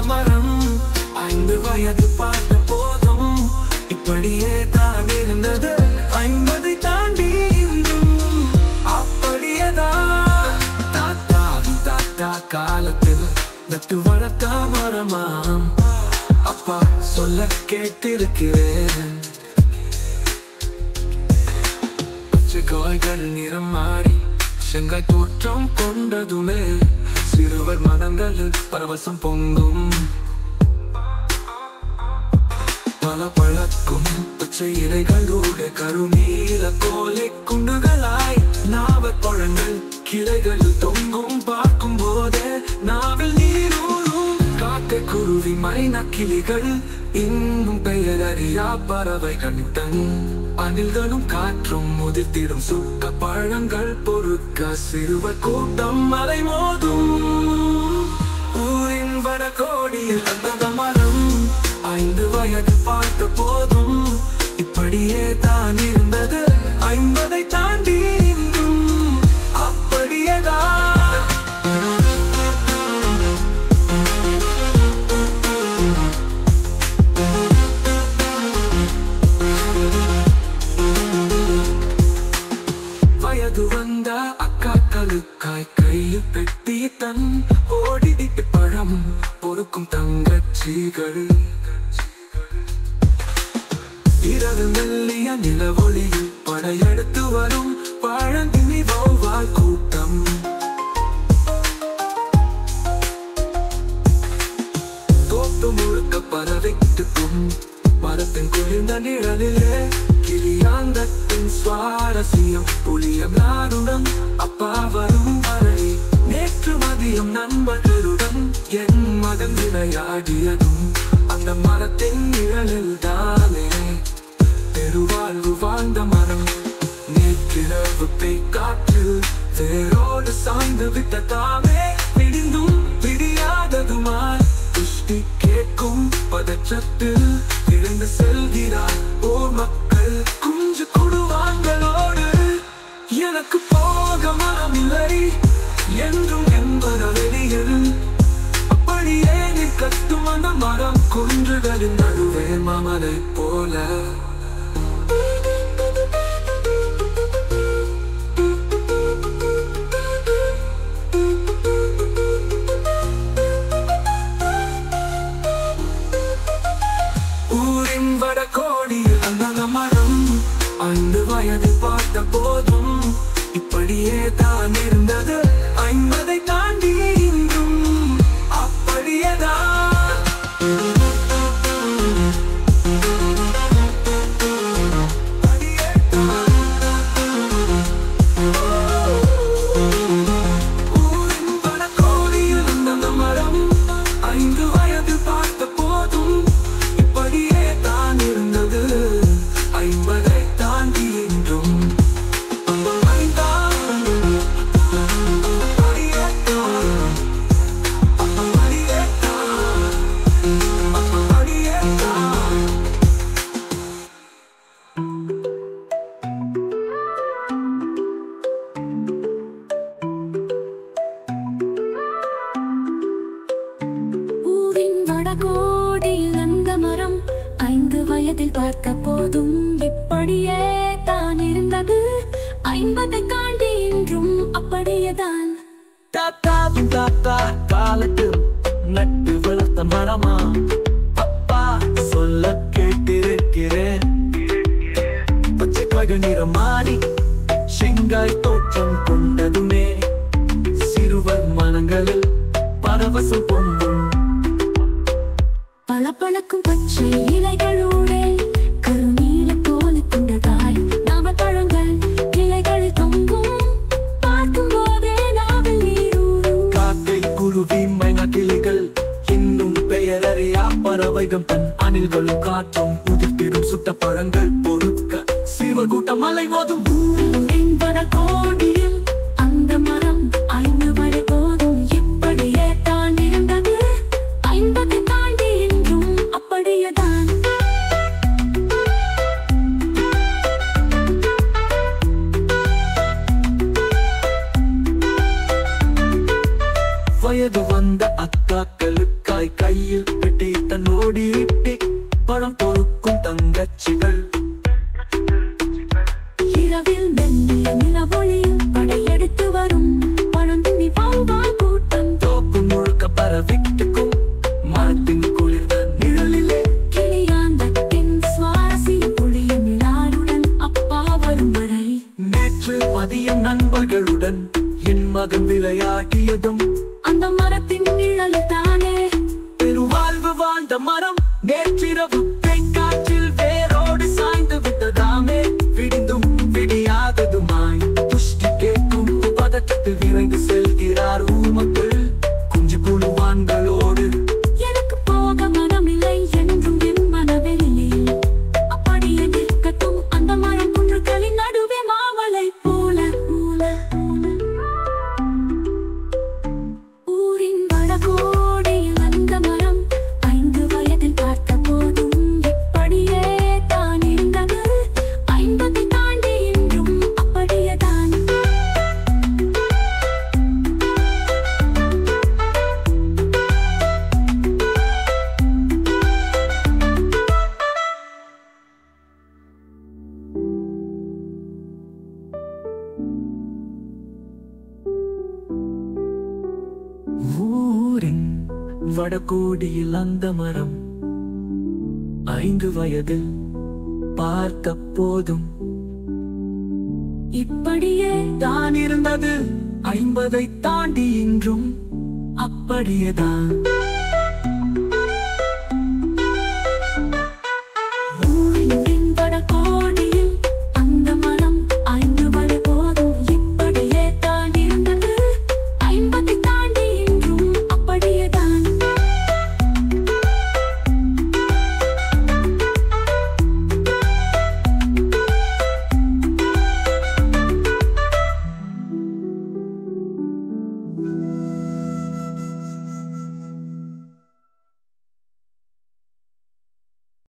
மரம் 5 வயது பார்த்த போதும் இப்படியே தான் இருந்தது 50 தாண்டி இன்றும் அப்படியேதான் தாத்தா காலத்தில் நட்டு வளர்த்த மரமாம் அப்பா சொல்ல கேட்டிருக்கிறேன் காய்கள் நிறம் மாறி செங்காய் தோற்றம் கொண்டதுமே சிறுவர் மனங்களில் பரவசம் பொங்கும் பல பழக்கும் பச்சை இலைகளோடு கருநீல கோலை குண்டுகளாய் நாவற் பழங்கள் கிளைகளில் தொங்கும் பார்க்கும் போதே நாவில் நீரூறும் காக்கை குருவி மைனா கிளிகள் இன்னும் பெயர் அறியா பறவைகள் தன் அணில்களும் காற்றும் முதிர்த்திடும் சுக்க பழங்கள் பொறுக்க சிறுவர் கூட்டம் மலை மோதும் ஊரின் வடகோடியில் அந்த மரம் 5 வயது பார்த்த போதும் இப்படியே தான் இருந்தது 50 தாண்டி இன்றும் அப்படியேதான் வயது வந்த அக்காக்களுக்காய் கையில் பெட்டி தன் ஓடிட்டு பழம் பொறுக்கும் தங்கச்சிகள் இரவு மெல்லிய நிலவொளியில் படையெடுத்து வரும் பழந்தினி வௌவால் கூட்டம் தோப்பு முழுக்க பறவைக்கும் மரத்தின் குளிர்ந்த நிழலிலே கிளியாந்தத்தின் சுவாரஸ்யம் புளியம் நாடுடன் அப்பா வரும் வரை நேற்று மதியம் நண்பர்களுடன் என் மகன் விளையாடியதும் அந்த மரத்தின் நிழலில் தானே பெருவாழ்வு வாழ்ந்த மரம் நேற்றிரவு காற்று வேரோடு சாய்ந்து விட்ட தாமே விடிந்தும் விடியாததுமாய் புஷ்டி கேட்கும் பதற்றத்தில் இருந்து செல்கிறார் ஓர் மக்கள் குஞ்சு குடுவாங்களோடு எனக்கு போக மரம் இல்லை என்றும் என்பத வெளியில் அப்படியே நீ கட்டும் அந்த மரம் குன்றுகளின் நடுவே மமலை போல ஊரின் வடகோடியில் அந்த மரம் 5 வயது பார்த்த போதும் இப்படியே தான் இருந்தது 50 தாண்டி இன்றும் அப்படியேதான் ஊரின் வடகோடியில் அந்த மரம் 5 வயது பார்த்த போதும் இப்படியே தான் இருந்தது 50 தாண்டி இன்றும் ஊரின் வடகோடியில் அந்த மரம் 5 வயதில் பார்த்த போதும் இப்படியே தான் இருந்தது 50 தாண்டி இன்றும் அப்படியேதான் தாத்தா காலத்தில் நட்டு வளர்த்த மரமா அப்பா சொல்ல கேட்டிருக்கிறேன் பச்சை காய்கள் நிறம் மாறி செங்காய் தோற்றம் கொண்டதுமே சிறுவர் மனங்களில் பரவசம் பொங்கும் பளபளக்கும் பச்சை இலைகளோடு கருநீல கோலை கொண்டதாய் நாவற் பழங்கள் கிளைகளில் தொங்கும் பார்க்கும் போதே நாவில் நீரூறும் காக்கை குருவி மைனா கிளிகள் இன்னும் பெயரறியா பறவைகள் தன் அணில்களும் காற்றும் உதிர்த்திடும் சுட்ட பழங்கள் பொறுக்க சிறுவர் கூட்டம் மலை மோதும் ஊரின் வடகோடியில் அந்த மரம் 5 வயது போதும் இப்படியே தான் இருந்தது 50 தாண்டி இன்றும் அப்படியேதான் வயது வந்த அக்காக்களுக்காய் கையில் பெட்டி தன்னோடி பழம் பொறுக்கும் தங்கச்சிகள். இரவில் மெல்லிய நிலவொளியில் படையெடுத்து வரும் பழந்தினி பால்வாய் கூட்டம். தோப்பு முழுக்க பரவிட்டுக்கும் மரத்தின் குளிர்ந்த நிழலிலே கிளியாந்தத்தின் சுவாரஸ்யம் புளியும் நிலாருடன் அப்பா வரும் வரை. நேற்று மதியம் நண்பர்களுடன் என் மகன் விளையாடியதும் அந்த மரத்தின் நிழல் தானே பெருவாழ்வு வாழ்ந்த மரம் நேற்றிரவு காற்றில் வேரோடு சாய்ந்து விட்டதாமே. விடிந்தும் விடியாததுமாய் புஷ்டி கேட்கும் பதட்டத்தில் விரைந்து செல்கிறார் ஊமக்கள் குஞ்சு புழுவான்களோடு. எனக்கு போக மனமில்லை என்றும் என் மனவெளியில் அப்படியே நிற்கட்டும் அந்த மரம் குன்றுகளின் நடுவே மாமலை போல போல. ஊரின் வடகோடியில் அந்த மரம் 5 வயதில் பார்த்த போதும் இப்படியே தான் இருந்தது. 50 தாண்டி இன்றும் அப்படியே தான். ஊரின் வடகோடியில் அந்த மரம் 5 வயதில் பார்த்த போதும் இப்படியே தான் இருந்தது. 50 தாண்டி இன்றும் அப்படியேதான்.